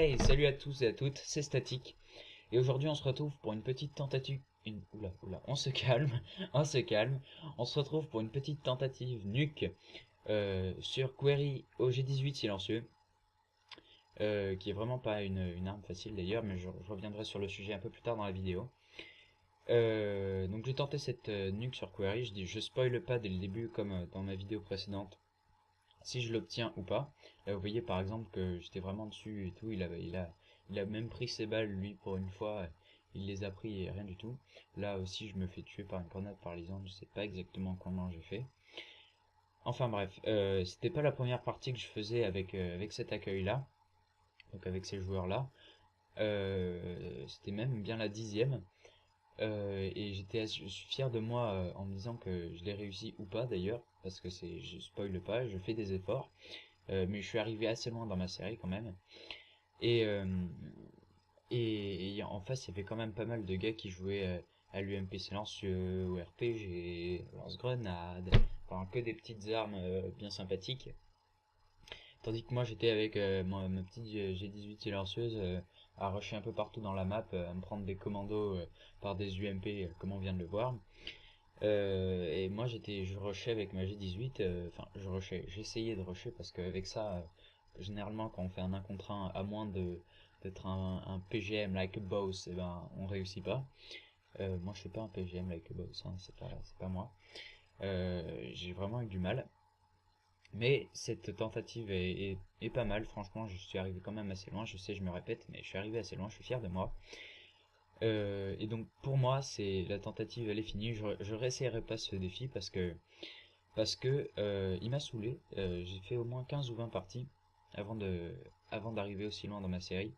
Hey, salut à tous et à toutes, c'est Statique. Et aujourd'hui on se retrouve pour une petite tentative... Oula, on se calme, on se calme. On se retrouve pour une petite tentative nuque sur Query au G18 silencieux. Qui est vraiment pas une arme facile d'ailleurs, mais je reviendrai sur le sujet un peu plus tard dans la vidéo. Donc j'ai tenté cette nuque sur Query, je spoil pas dès le début comme dans ma vidéo précédente si je l'obtiens ou pas. Là, vous voyez par exemple que j'étais vraiment dessus et tout. Il a même pris ses balles, lui, pour une fois. Il les a pris et rien du tout. Là aussi, je me fais tuer par une grenade paralysante. Je sais pas exactement comment j'ai fait. Enfin bref, c'était pas la première partie que je faisais avec cet accueil-là, donc avec ces joueurs-là. C'était même bien la 10e. Et je suis fier de moi en me disant que je l'ai réussi ou pas d'ailleurs, parce que je spoil pas, je fais des efforts. Mais je suis arrivé assez loin dans ma série quand même. Et, euh, et en face, il y avait quand même pas mal de gars qui jouaient à l'UMP silencieux, au RPG, lance-grenade, enfin que des petites armes bien sympathiques. Tandis que moi j'étais avec ma petite G18 silencieuse à rusher un peu partout dans la map, à me prendre des commandos par des UMP comme on vient de le voir. Et moi je rushais avec ma G18, enfin j'essayais de rusher parce qu'avec ça, généralement quand on fait un 1 contre 1 à moins d'être un PGM like a boss, et ben on réussit pas. Moi je fais pas un PGM like a boss, hein, c'est pas moi. J'ai vraiment eu du mal. Mais cette tentative est pas mal, franchement je suis arrivé quand même assez loin, je sais je me répète, mais je suis arrivé assez loin, je suis fier de moi. Et donc pour moi, c'est la tentative, elle est finie. Je réessayerai pas ce défi parce que il m'a saoulé. J'ai fait au moins 15 ou 20 parties avant de avant d'arriver aussi loin dans ma série.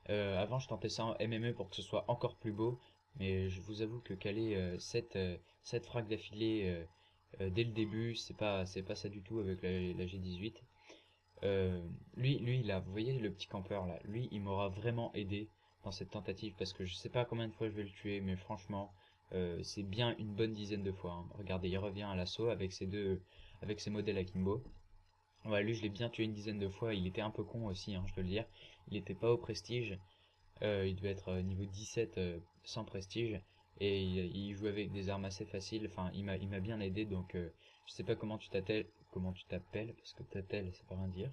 Avant, je tentais ça en MME pour que ce soit encore plus beau, mais je vous avoue que caler 7 frags d'affilée dès le début, c'est pas ça du tout avec la G18. Euh, lui là, vous voyez le petit campeur là, lui, il m'aura vraiment aidé dans cette tentative parce que je sais pas combien de fois je vais le tuer, mais franchement, c'est bien une bonne dizaine de fois, hein. Regardez, il revient à l'assaut avec ses modèles Akimbo. Ouais, lui, je l'ai bien tué une dizaine de fois. Il était un peu con aussi, hein, je dois le dire. Il était pas au prestige. Il devait être niveau 17 sans prestige. Et il jouait avec des armes assez faciles. Enfin, il m'a bien aidé. Donc, je sais pas comment tu t'appelles, parce que t'appelles, ça veut rien dire.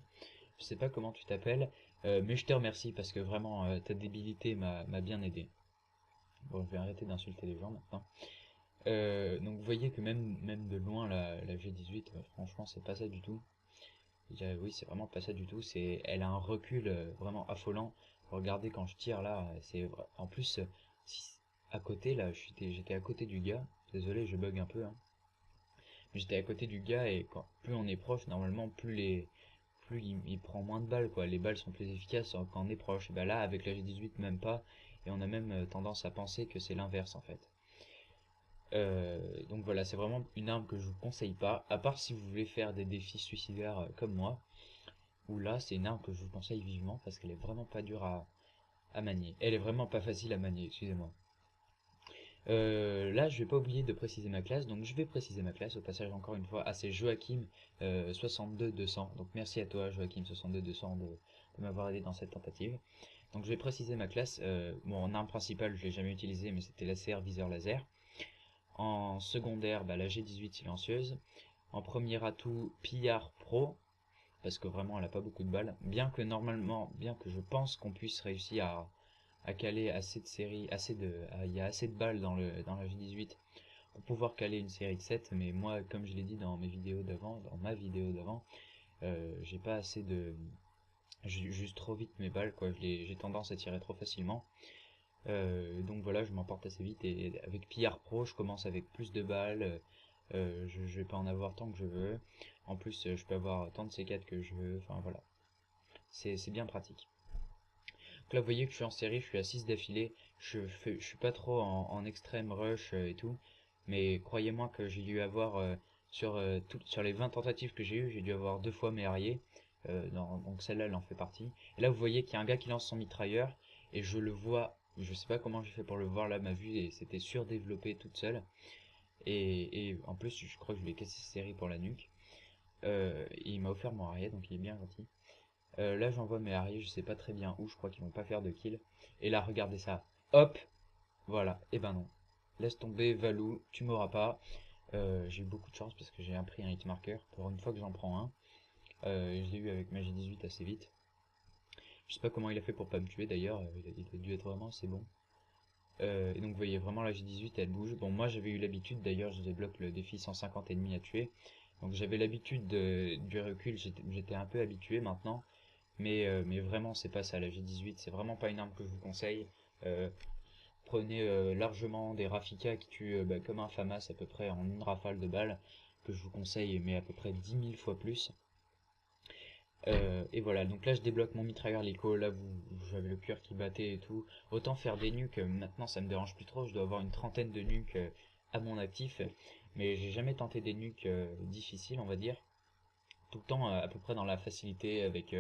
Je sais pas comment tu t'appelles, mais je te remercie parce que vraiment ta débilité m'a bien aidé. Bon, je vais arrêter d'insulter les gens maintenant. Donc vous voyez que même de loin la G18, franchement c'est pas ça du tout. Oui, c'est vraiment pas ça du tout. Elle a un recul vraiment affolant. Regardez quand je tire là, en plus si, à côté là, j'étais à côté du gars. Désolé, je bug un peu, hein. Mais j'étais à côté du gars et plus on est proche, normalement, plus il prend moins de balles quoi. Les balles sont plus efficaces quand on est proche. Et bah là, avec la G18, même pas. Et on a même tendance à penser que c'est l'inverse en fait. Donc voilà, c'est vraiment une arme que je vous conseille pas, à part si vous voulez faire des défis suicidaires comme moi. Où là, c'est une arme que je vous conseille vivement parce qu'elle est vraiment pas dure à manier. Elle est vraiment pas facile à manier, excusez-moi. Là, je vais pas oublier de préciser ma classe, donc je vais préciser ma classe au passage encore une fois. Ah, c'est Joachim 62-200. Donc merci à toi, Joachim 62-200, de m'avoir aidé dans cette tentative. Donc je vais préciser ma classe. Mon arme principale, je l'ai jamais utilisée, mais c'était la CR viseur laser. En secondaire, bah, la G18 silencieuse. En premier atout, Pillard Pro, parce que vraiment elle a pas beaucoup de balles. Bien que je pense qu'on puisse réussir à caler assez de séries, il y a assez de balles dans la J18 pour pouvoir caler une série de 7, mais moi, comme je l'ai dit dans ma vidéo d'avant, j'ai pas assez de, juste trop vite mes balles, quoi. J'ai tendance à tirer trop facilement. Donc voilà, je m'emporte assez vite et avec PR Pro, je commence avec plus de balles. Je vais pas en avoir tant que je veux. En plus, je peux avoir tant de C4 que je veux. Enfin voilà, c'est bien pratique. Donc là, vous voyez que je suis en série, je suis à 6 d'affilée. Je suis pas trop en extrême rush et tout. Mais croyez-moi que j'ai dû avoir, sur les 20 tentatives que j'ai eues, j'ai dû avoir 2 fois mes arriers. Donc celle-là, elle en fait partie. Et là, vous voyez qu'il y a un gars qui lance son mitrailleur. Et je le vois, je sais pas comment j'ai fait pour le voir là, ma vue, et c'était surdéveloppé toute seule. Et en plus, je crois que je lui ai cassé ses séries pour la nuque. Et il m'a offert mon arrière, donc il est bien gentil. Là j'envoie mes arrières, je sais pas très bien où, je crois qu'ils vont pas faire de kill. Et là regardez ça, hop, voilà, et ben non. Laisse tomber Valou, tu m'auras pas. J'ai eu beaucoup de chance parce que j'ai pris un hitmarker. Pour une fois que j'en prends un, je l'ai eu avec ma G18 assez vite. Je sais pas comment il a fait pour pas me tuer d'ailleurs, il a dû être vraiment assez bon. Et donc vous voyez vraiment la G18 elle bouge. Bon moi j'avais eu l'habitude, d'ailleurs je débloque le défi 150 ennemis à tuer. Donc j'avais l'habitude du recul, j'étais un peu habitué maintenant. Mais vraiment c'est pas ça, la G18 c'est vraiment pas une arme que je vous conseille. Euh, Prenez largement des Rafika qui tuent comme un Famas à peu près en une rafale de balles, que je vous conseille mais à peu près 10 000 fois plus. Et voilà, donc là je débloque mon mitrailleur Lico, là j'avais le cœur qui battait et tout. Autant faire des nukes, maintenant ça me dérange plus trop, je dois avoir une trentaine de nukes à mon actif. Mais j'ai jamais tenté des nukes difficiles on va dire. Tout le temps à peu près dans la facilité avec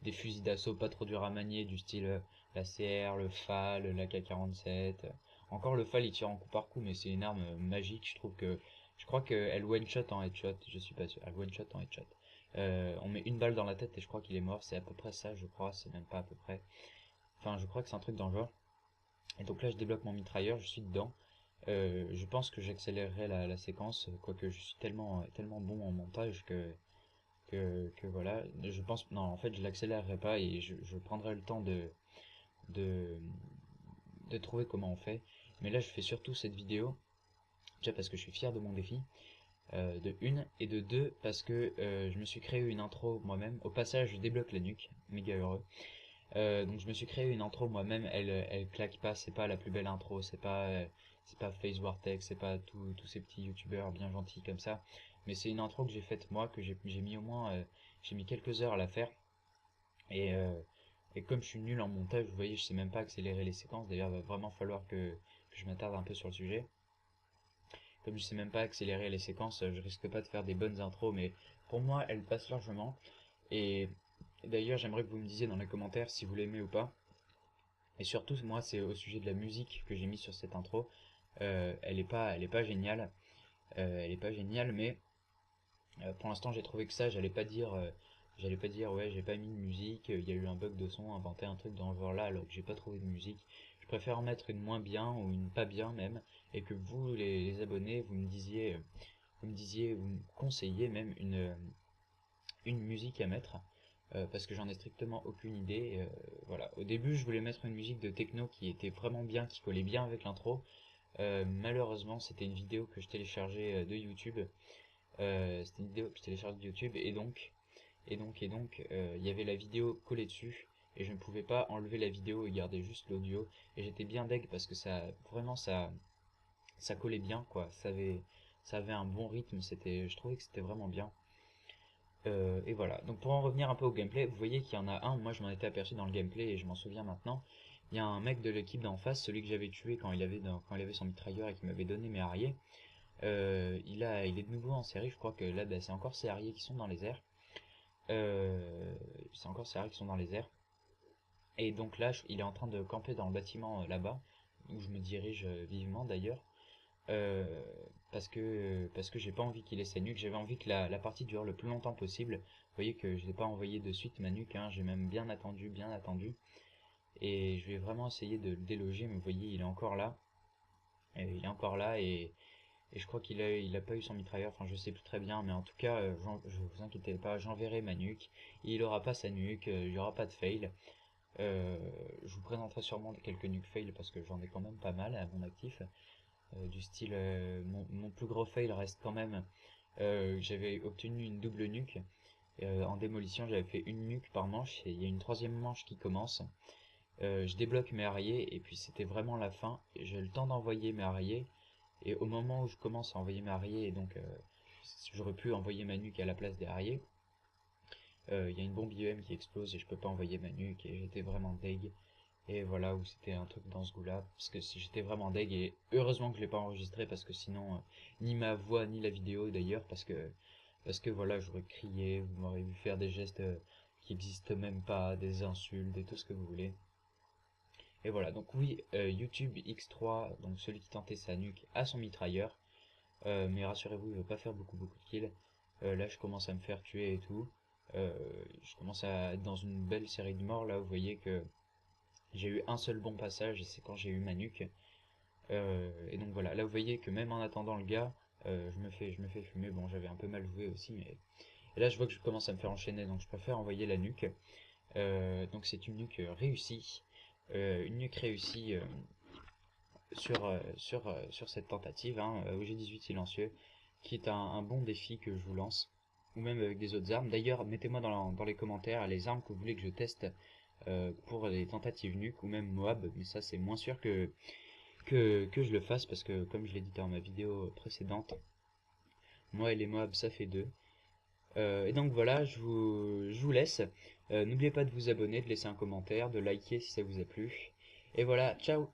des fusils d'assaut pas trop durs à manier du style la CR, le FAL, la K47. Encore le FAL il tire en coup par coup mais c'est une arme magique, je crois qu'elle one shot en headshot, je suis pas sûr, elle one shot en headshot. On met une balle dans la tête et je crois qu'il est mort, c'est à peu près ça je crois, c'est même pas à peu près. Enfin je crois que c'est un truc dans le genre. Et donc là je débloque mon mitrailleur, je suis dedans. Je pense que j'accélérerai la séquence, quoique je suis tellement bon en montage que voilà, je pense, non, en fait, je l'accélérerai pas et je prendrai le temps de, de trouver comment on fait. Mais là, je fais surtout cette vidéo, déjà parce que je suis fier de mon défi, de une, et de deux, parce que je me suis créé une intro moi-même. Au passage, je débloque la nuque, méga heureux. Donc je me suis créé une intro moi-même, elle claque pas, c'est pas la plus belle intro, c'est pas FaZe Wartech, c'est pas tous ces petits youtubeurs bien gentils comme ça, mais c'est une intro que j'ai faite moi, que j'ai mis au moins, j'ai mis quelques heures à la faire, et, euh, et comme je suis nul en montage, vous voyez, je sais même pas accélérer les séquences, d'ailleurs il va vraiment falloir que je m'attarde un peu sur le sujet. Comme je sais même pas accélérer les séquences, je risque pas de faire des bonnes intros, mais pour moi elles passent largement, et d'ailleurs j'aimerais que vous me disiez dans les commentaires si vous l'aimez ou pas. Et surtout, moi, c'est au sujet de la musique que j'ai mis sur cette intro. Elle est pas géniale. Elle est pas géniale, mais pour l'instant, j'ai trouvé que ça, j'allais pas dire, ouais, j'ai pas mis de musique, il y a eu un bug de son, inventer un truc dans le genre là, alors que j'ai pas trouvé de musique. Je préfère en mettre une moins bien ou une pas bien même, et que vous, les abonnés, vous me conseillez même une musique à mettre, parce que j'en ai strictement aucune idée. Voilà. Au début, je voulais mettre une musique de techno qui était vraiment bien, qui collait bien avec l'intro. Malheureusement, c'était une vidéo que je téléchargeais de YouTube. C'était une vidéo que je téléchargeais de YouTube et donc, il y avait la vidéo collée dessus et je ne pouvais pas enlever la vidéo et garder juste l'audio. Et j'étais bien deg parce que ça collait bien quoi. Ça avait un bon rythme. Je trouvais que c'était vraiment bien. Et voilà. Donc pour en revenir un peu au gameplay, vous voyez qu'il y en a un, moi je m'en étais aperçu dans le gameplay et je m'en souviens maintenant. Il y a un mec de l'équipe d'en face, celui que j'avais tué quand il avait son mitrailleur et qui m'avait donné mes harriers. Il est de nouveau en série, je crois que là bah, c'est encore ses harriers qui sont dans les airs. C'est encore ses harriers qui sont dans les airs. Et donc là, il est en train de camper dans le bâtiment là-bas, où je me dirige vivement d'ailleurs. Euh, parce que j'ai pas envie qu'il ait sa nuque, j'avais envie que la partie dure le plus longtemps possible. Vous voyez que je n'ai pas envoyé de suite ma nuque, hein, j'ai même bien attendu, et je vais vraiment essayer de le déloger, mais vous voyez, il est encore là, il est encore là, et je crois il a pas eu son mitrailleur, enfin je sais plus très bien, mais en tout cas, je vous inquiétez pas, j'enverrai ma nuque, il aura pas sa nuque, il y aura pas de fail. Euh, je vous présenterai sûrement quelques nuques fail parce que j'en ai quand même pas mal à mon actif. Du style, mon plus gros fail reste quand même, j'avais obtenu une double nuque. En démolition, j'avais fait une nuque par manche et il y a une troisième manche qui commence. Je débloque mes harriers et puis c'était vraiment la fin. J'ai le temps d'envoyer mes harriers et au moment où je commence à envoyer mes harriers, et donc j'aurais pu envoyer ma nuque à la place des harriers, il y a une bombe IEM qui explose et je peux pas envoyer ma nuque et j'étais vraiment deg. Et voilà, où c'était un truc dans ce goût-là, parce que si j'étais vraiment deg, et heureusement que je l'ai pas enregistré, parce que sinon, ni ma voix, ni la vidéo d'ailleurs, parce que voilà, j'aurais crié, vous m'aurez vu faire des gestes qui existent même pas, des insultes, et tout ce que vous voulez. Et voilà, donc oui, YouTube X3, donc celui qui tentait sa nuque, a son mitrailleur, mais rassurez-vous, il veut pas faire beaucoup de kills. Là, je commence à me faire tuer et tout. Je commence à être dans une belle série de morts là. Vous voyez que j'ai eu un seul bon passage et c'est quand j'ai eu ma nuque. Et donc voilà, là vous voyez que même en attendant le gars, je me fais fumer. Bon, j'avais un peu mal joué aussi, mais et là je vois que je commence à me faire enchaîner, donc je préfère envoyer la nuque. Donc c'est une nuque réussie sur cette tentative, hein, OG18 silencieux, qui est un bon défi que je vous lance, ou même avec des autres armes. D'ailleurs, mettez-moi dans les commentaires les armes que vous voulez que je teste pour les tentatives nuque ou même Moab, mais ça c'est moins sûr que je le fasse parce que comme je l'ai dit dans ma vidéo précédente, moi et les Moab ça fait deux. Et donc voilà, je vous laisse. N'oubliez pas de vous abonner, de laisser un commentaire, de liker si ça vous a plu. Et voilà, ciao!